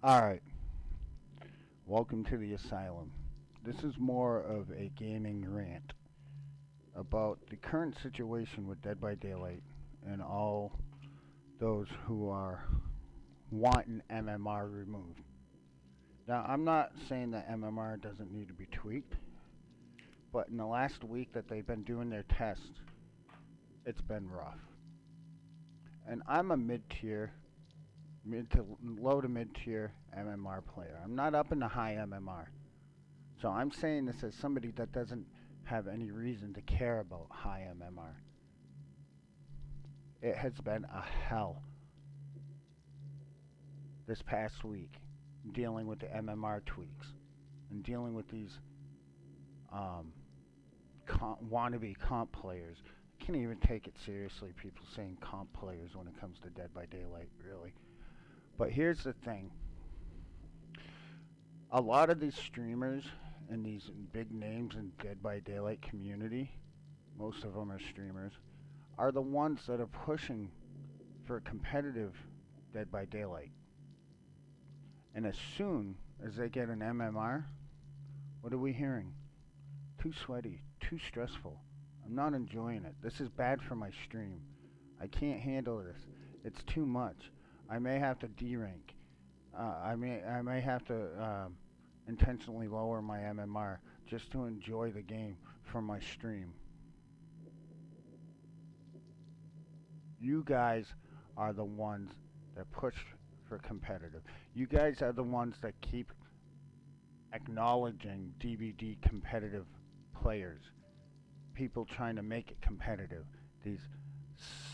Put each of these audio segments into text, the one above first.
Alright, welcome to the asylum. This is more of a gaming rant about the current situation with Dead by Daylight and all those who are wanting MMR removed. Now, I'm not saying that MMR doesn't need to be tweaked, but in the last week that they've been doing their tests, it's been rough. And I'm a mid to low to mid tier MMR player. I'm not up in the high MMR. So I'm saying this as somebody that doesn't have any reason to care about high MMR. It has been a hell this past week dealing with the MMR tweaks and dealing with these um, wannabe comp players. I can't even take it seriously, people saying comp players when it comes to Dead by Daylight, really. But here's the thing. A lot of these streamers and these big names in Dead by Daylight community, most of them are streamers, are the ones that are pushing for competitive Dead by Daylight. And as soon as they get an MMR, what are we hearing? Too sweaty, too stressful. I'm not enjoying it. This is bad for my stream. I can't handle this. It's too much. I may have to D-rank. I may have to intentionally lower my MMR just to enjoy the game from my stream. You guys are the ones that push for competitive. You guys are the ones that keep acknowledging DBD competitive players. People trying to make it competitive. These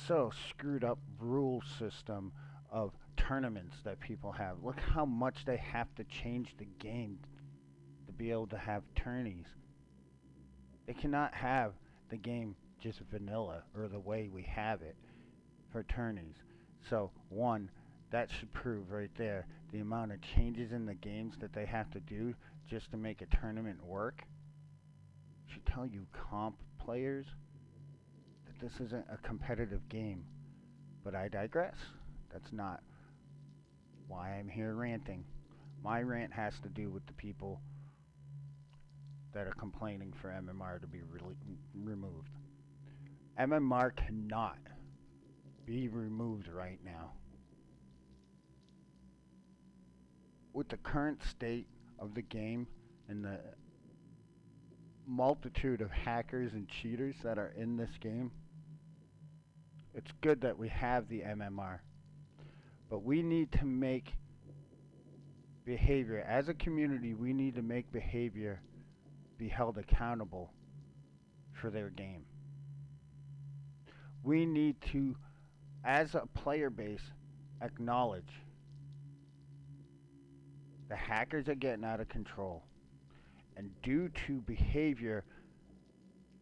so screwed up rule system of tournaments that people have. Look how much they have to change the game to be able to have tourneys. They cannot have the game just vanilla or the way we have it for tourneys. So, one, that should prove right there the amount of changes in the games that they have to do just to make a tournament work. Should tell you comp players that this isn't a competitive game. But I digress. That's not why I'm here ranting. My rant has to do with the people that are complaining for MMR to be removed. MMR cannot be removed right now. With the current state of the game and the multitude of hackers and cheaters that are in this game, it's good that we have the MMR. But we need to make behavior, as a community, we need to make behavior be held accountable for their game. We need to, as a player base, acknowledge the hackers are getting out of control. And due to behavior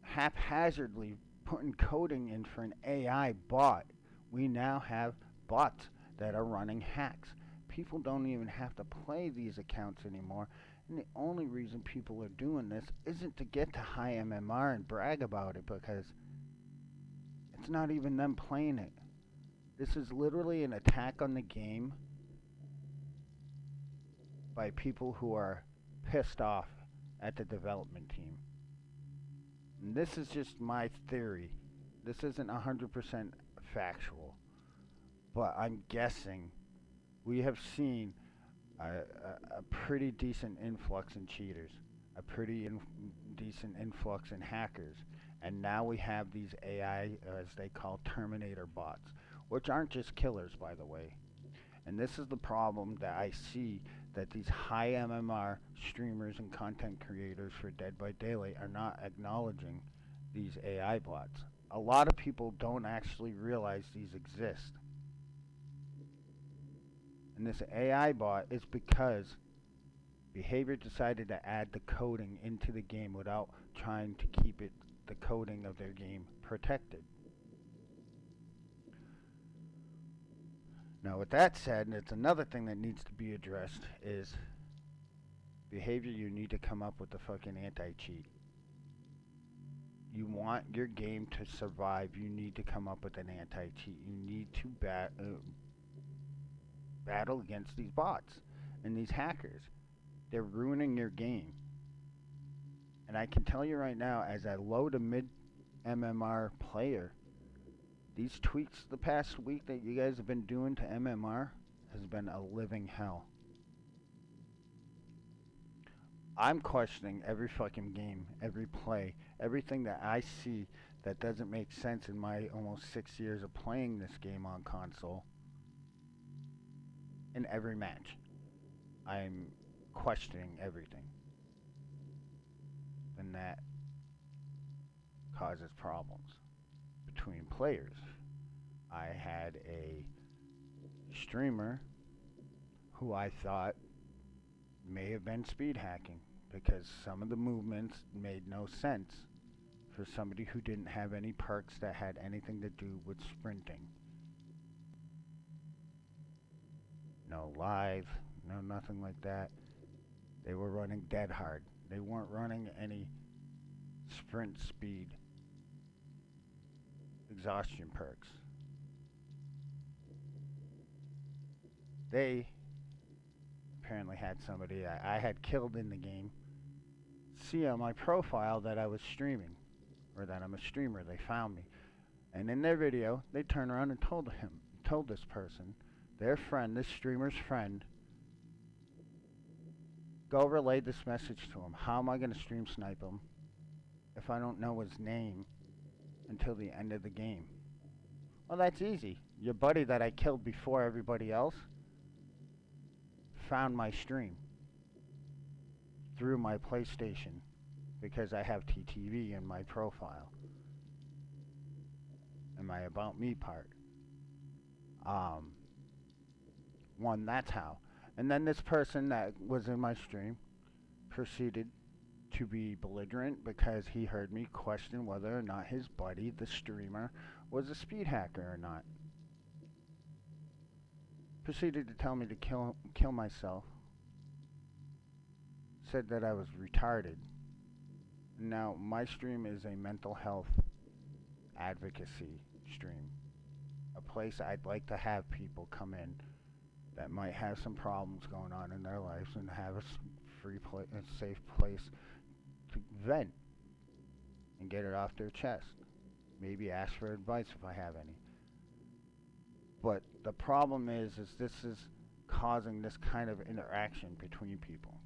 haphazardly putting coding in for an AI bot, we now have bots that are running hacks. People don't even have to play these accounts anymore. And the only reason people are doing this isn't to get to high MMR and brag about it, because it's not even them playing it. This is literally an attack on the game by people who are pissed off at the development team. And this is just my theory. This isn't 100% factual. But I'm guessing we have seen a pretty decent influx in cheaters, a pretty decent influx in hackers, and now we have these AI, as they call Terminator bots, which aren't just killers, by the way. And this is the problem that I see, that these high MMR streamers and content creators for Dead by Daylight are not acknowledging these AI bots. A lot of people don't actually realize these exist. And this AI bot is because behavior decided to add the coding into the game without trying to keep the coding of their game protected. Now, with that said, and it's another thing that needs to be addressed, is behavior. You need to come up with the fucking anti-cheat. You want your game to survive, you need to come up with an anti-cheat. You need to battle against these bots. And these hackers, they're ruining your game. And I can tell you right now, as a low to mid MMR player, these tweaks the past week that you guys have been doing to MMR has been a living hell. I'm questioning every fucking game, every play, everything that I see that doesn't make sense in my almost 6 years of playing this game on console. In every match, I'm questioning everything. And that causes problems between players. I had a streamer who I thought may have been speed hacking because some of the movements made no sense for somebody who didn't have any perks that had anything to do with sprinting. No live, no nothing like that. They were running dead hard. They weren't running any sprint speed exhaustion perks. They apparently had somebody I had killed in the game see on my profile that I was streaming, or that I'm a streamer. They found me. And in their video, they turned around and told this person, their friend, this streamer's friend, go relay this message to him. How am I going to stream snipe him if I don't know his name until the end of the game? Well, that's easy. Your buddy that I killed before everybody else found my stream through my PlayStation because I have TTV in my profile in my About Me part. One, that's how. And then this person that was in my stream proceeded to be belligerent because he heard me question whether or not his buddy, the streamer, was a speed hacker or not. Proceeded to tell me to kill myself. Said that I was retarded. Now, my stream is a mental health advocacy stream. A place I'd like to have people come in that might have some problems going on in their lives and have a safe place to vent and get it off their chest. Maybe ask for advice if I have any. But the problem is this is causing this kind of interaction between people.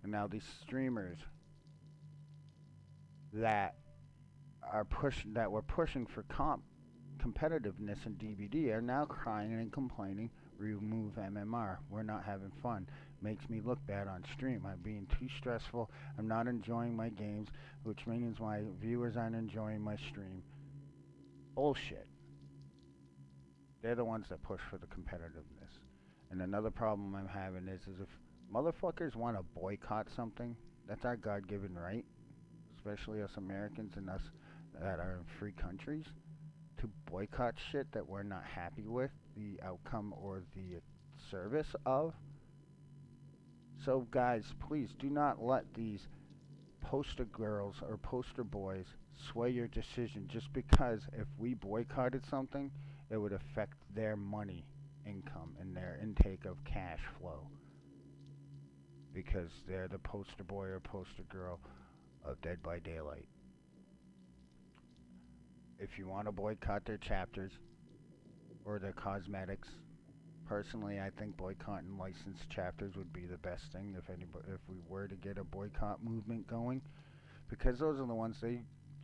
And now these streamers that were pushing for competitiveness in DBD are now crying and complaining, remove MMR. We're not having fun. Makes me look bad on stream. I'm being too stressful. I'm not enjoying my games, which means my viewers aren't enjoying my stream. Bullshit. They're the ones that push for the competitiveness. And another problem I'm having is if motherfuckers want to boycott something, that's our God-given right, especially us Americans and us that are in free countries, to boycott shit that we're not happy with the outcome or the service of. So guys, please do not let these poster girls or poster boys sway your decision just because if we boycotted something, it would affect their money income and their intake of cash flow because they're the poster boy or poster girl of Dead by Daylight. If you want to boycott their chapters or their cosmetics, personally I think boycotting licensed chapters would be the best thing if we were to get a boycott movement going, because those are the ones they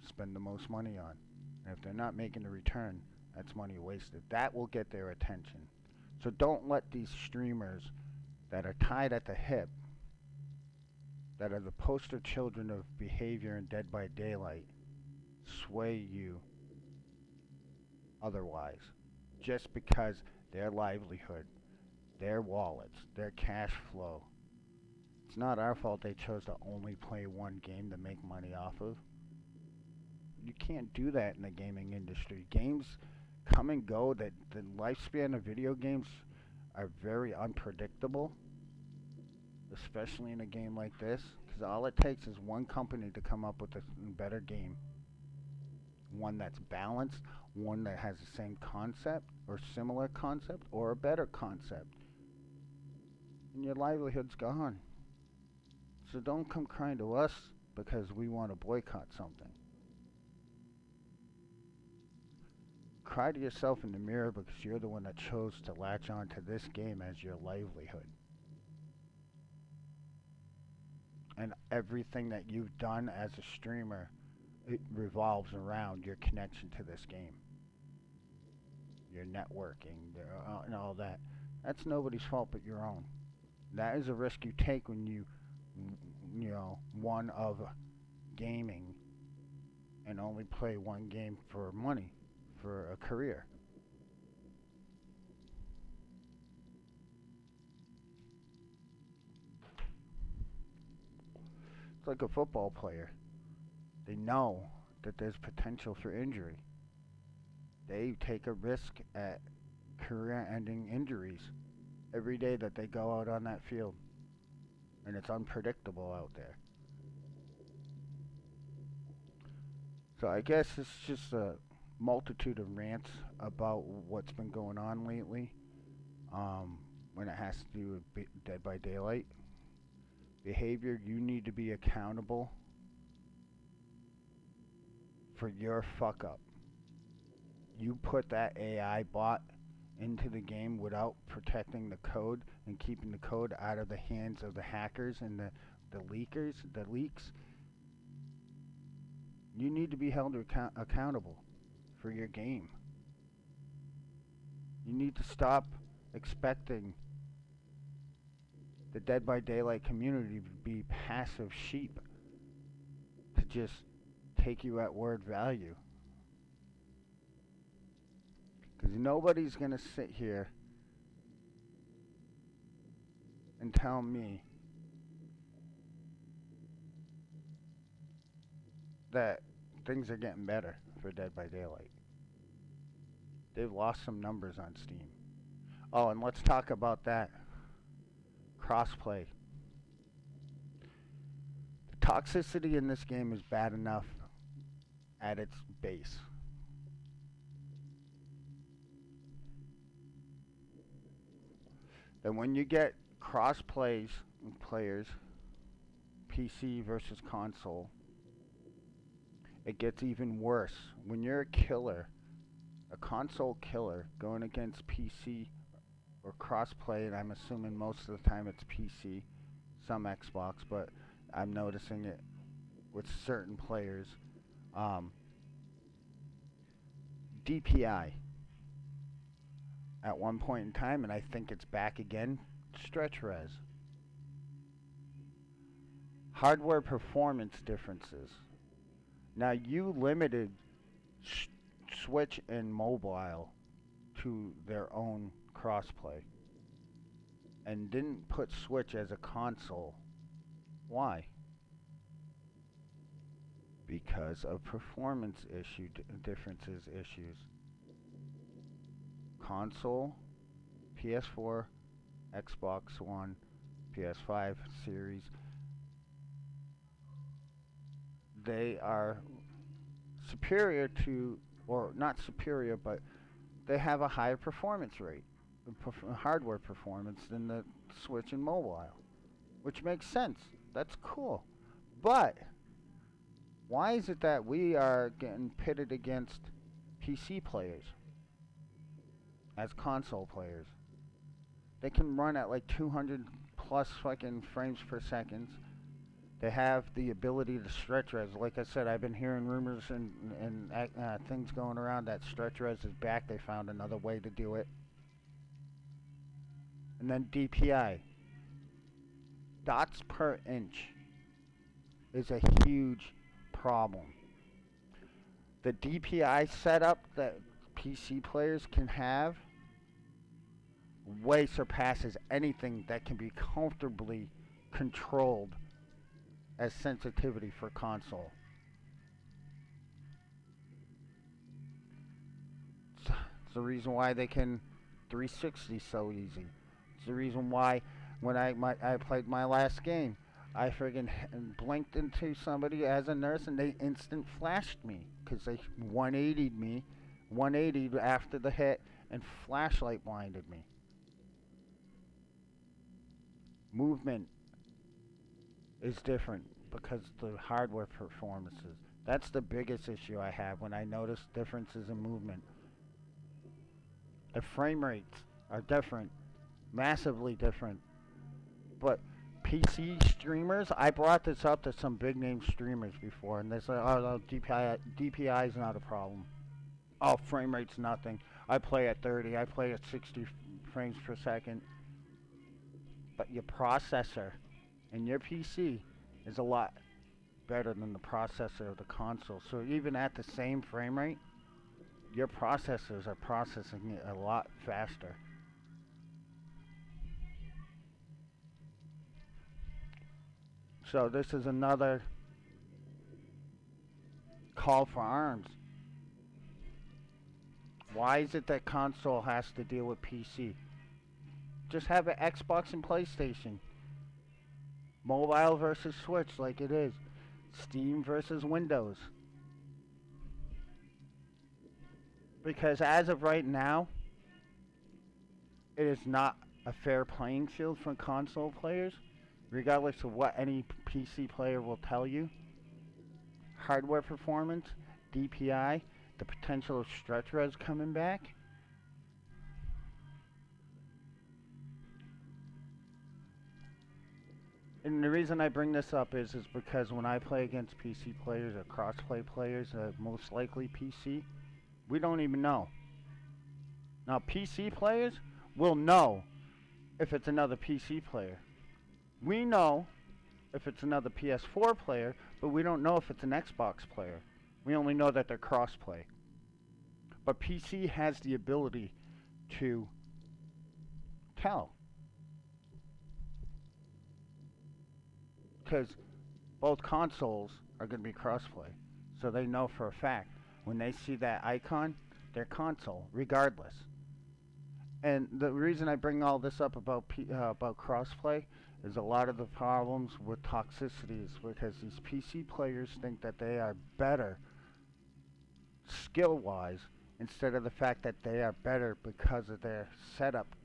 spend the most money on. And if they're not making a return, that's money wasted. That will get their attention. So don't let these streamers that are tied at the hip, that are the poster children of behavior in Dead by Daylight, sway you otherwise. Just because their livelihood, their wallets, their cash flow. It's not our fault they chose to only play one game to make money off of. You can't do that in the gaming industry. Games come and go. That the lifespan of video games are very unpredictable, especially in a game like this, because all it takes is one company to come up with a better game, one that's balanced, one that has the same concept or similar concept or a better concept. and your livelihood's gone. So don't come crying to us because we want to boycott something. Cry to yourself in the mirror because you're the one that chose to latch on to this game as your livelihood. And everything that you've done as a streamer, it revolves around your connection to this game. Your networking, and all that. That's nobody's fault but your own. That is a risk you take when one of gaming and only play one game for money, for a career. It's like a football player. They know that there's potential for injury. They take a risk at career-ending injuries every day that they go out on that field. And it's unpredictable out there. So I guess it's just a multitude of rants about what's been going on lately when it has to do with Dead by Daylight. Behavior, you need to be accountable for your fuck up. You put that AI bot into the game without protecting the code and keeping the code out of the hands of the hackers and the leakers, the leaks. You need to be held accountable for your game. You need to stop expecting the Dead by Daylight community to be passive sheep, to just take you at word value. Because nobody's going to sit here and tell me that things are getting better for Dead by Daylight. They've lost some numbers on Steam. Oh, and let's talk about that. Crossplay. The toxicity in this game is bad enough at its base. And when you get cross-plays players, PC versus console, it gets even worse. When you're a killer, a console killer, going against PC or cross-play, and I'm assuming most of the time it's PC, some Xbox, but I'm noticing it with certain players. DPI. At one point in time, and I think it's back again, stretch res. Hardware performance differences. Now you limited Switch and mobile to their own crossplay and didn't put Switch as a console. Why? Because of performance differences issues. Console, PS4, Xbox One, PS5 series, they are superior to, or not superior, but they have a higher performance rate, hardware performance than the Switch and mobile, which makes sense. That's cool. But why is it that we are getting pitted against PC players as console players? They can run at like 200 plus fucking frames per second. They have the ability to stretch res. Like I said, I've been hearing rumors and things going around that stretch res is back. They found another way to do it. And then DPI. Dots per inch is a huge problem. The DPI setup that PC players can have way surpasses anything that can be comfortably controlled as sensitivity for console. It's the reason why they can 360 so easy. It's the reason why when I played my last game, I friggin' blinked into somebody as a nurse and they instant flashed me because they 180'd me, 180'd after the hit, and flashlight blinded me. movement is different because the hardware performances. That's the biggest issue I have when I notice differences in movement. The frame rates are different, massively different. But PC streamers, I brought this up to some big name streamers before, and they say, "Oh, no, DPI is not a problem. Oh, frame rate's nothing. I play at 30. I play at 60 frames per second." But your processor in your PC is a lot better than the processor of the console. So even at the same frame rate, your processors are processing it a lot faster. So this is another call for arms. Why is it that console has to deal with PC? Just have an Xbox and PlayStation. Mobile versus Switch like it is. Steam versus Windows. Because as of right now, it is not a fair playing field for console players, regardless of what any PC player will tell you. Hardware performance, DPI, the potential of stretch res coming back. And the reason I bring this up is because when I play against PC players or crossplay players, most likely PC, we don't even know. Now PC players will know if it's another PC player. We know if it's another PS4 player, but we don't know if it's an Xbox player. We only know that they're crossplay. But PC has the ability to tell. Because both consoles are going to be crossplay. So they know for a fact when they see that icon, their console, regardless. And the reason I bring all this up about crossplay is a lot of the problems with toxicities because these PC players think that they are better skill-wise instead of the fact that they are better because of their setup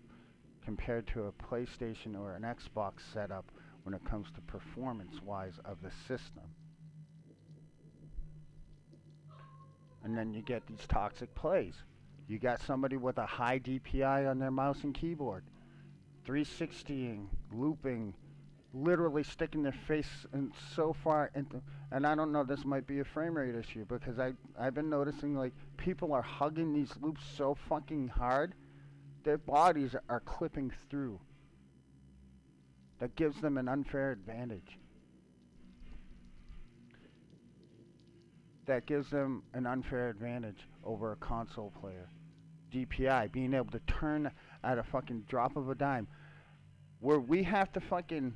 compared to a PlayStation or an Xbox setup when it comes to performance-wise of the system. And then you get these toxic plays. You got somebody with a high DPI on their mouse and keyboard, 360ing, looping, literally sticking their face in so far into, and I don't know, this might be a frame rate issue because I've been noticing like people are hugging these loops so fucking hard, their bodies are clipping through. That gives them an unfair advantage. That gives them an unfair advantage over a console player. DPI, being able to turn at a fucking drop of a dime. Where we have to fucking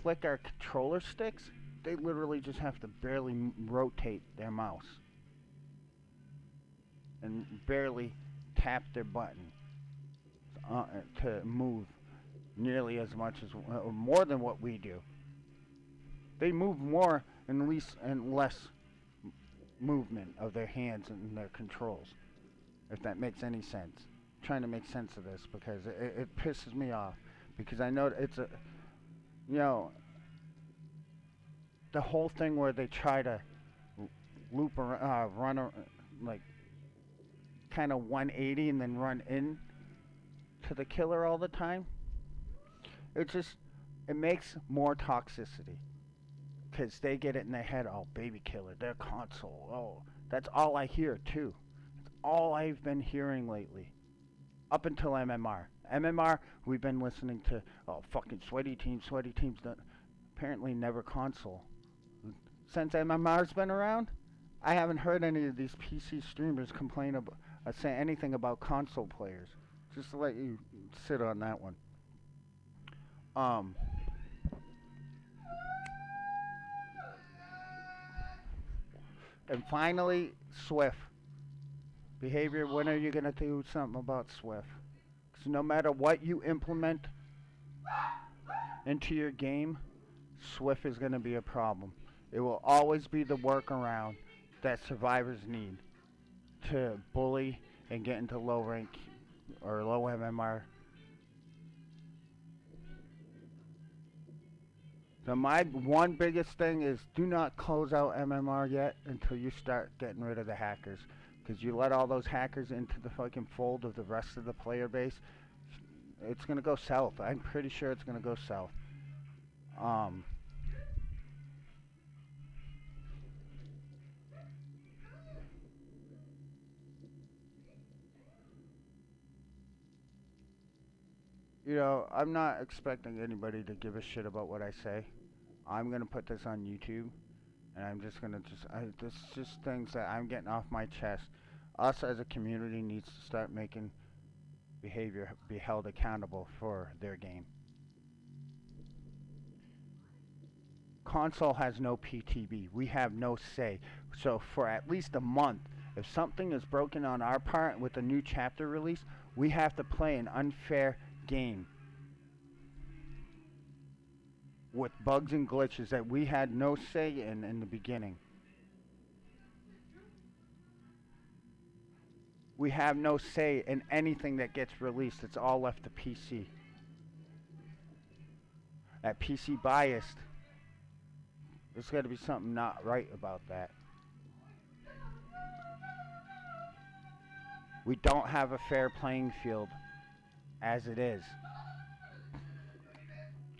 flick our controller sticks, they literally just have to barely rotate their mouse. And barely tap their button to move nearly as much as, or more than what we do. They move more and less movement of their hands and their controls, if that makes any sense. I'm trying to make sense of this because it pisses me off because I know it's a, you know, the whole thing where they try to loop around, run like kind of 180 and then run in to the killer all the time. It makes more toxicity. Because they get it in their head, oh, baby killer, their console, oh. That's all I hear, too. That's all I've been hearing lately. Up until MMR. MMR, we've been listening to, oh, fucking sweaty teams. Apparently never console. Since MMR's been around, I haven't heard any of these PC streamers complain about, say anything about console players. Just to let you sit on that one. And finally, Swift. Behavior, when are you going to do something about Swift? Because no matter what you implement into your game, Swift is going to be a problem. It will always be the workaround that survivors need to bully and get into low rank or low MMR So my one biggest thing is do not close out MMR yet until you start getting rid of the hackers. Because you let all those hackers into the fucking fold of the rest of the player base, it's gonna go south. I'm pretty sure it's gonna go south. Um, I'm not expecting anybody to give a shit about what I say. I'm gonna put this on YouTube, and I'm just gonna this is just things that I'm getting off my chest. Us as a community needs to start making behavior be held accountable for their game. Console has no PTB. We have no say. So for at least a month, if something is broken on our part with a new chapter release, we have to play an unfair game with bugs and glitches that we had no say in the beginning. We have no say in anything that gets released. It's all left to PC. That PC biased. There's got to be something not right about that. We don't have a fair playing field as it is.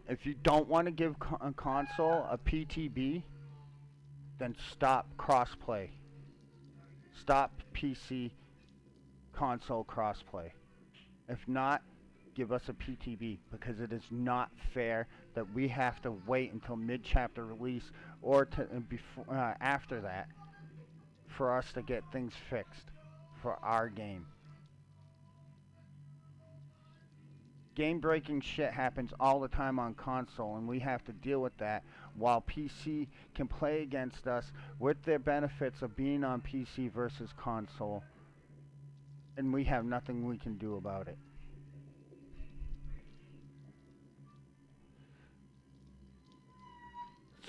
If you don't want to give a console a PTB, then stop crossplay. Stop PC console crossplay. If not, give us a PTB, because it is not fair that we have to wait until mid-chapter release or after that for us to get things fixed for our game. Game-breaking shit happens all the time on console, and we have to deal with that, while PC can play against us with their benefits of being on PC versus console, and we have nothing we can do about it.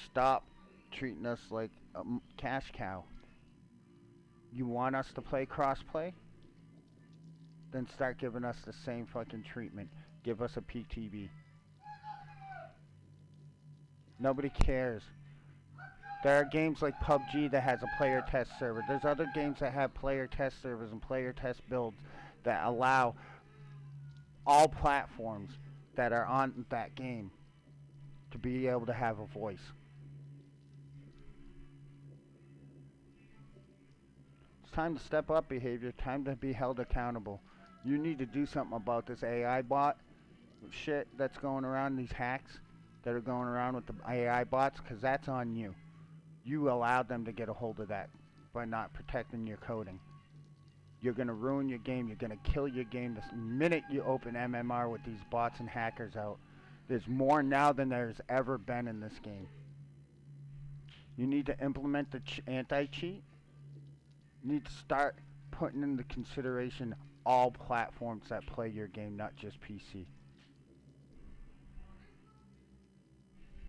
Stop treating us like a cash cow. You want us to play crossplay? Then start giving us the same fucking treatment. Give us a PTB. Nobody cares. There are games like PUBG that has a player test server. There's other games that have player test servers and player test builds that allow all platforms that are on that game to be able to have a voice. It's time to step up behavior. Time to be held accountable. You need to do something about this AI bot shit that's going around, these hacks that are going around with the AI bots, because that's on you. You allowed them to get a hold of that by not protecting your coding. You're going to ruin your game. You're going to kill your game the minute you open MMR with these bots and hackers out. There's more now than there's ever been in this game. You need to implement the anti-cheat. You need to start putting into consideration all platforms that play your game, not just PC.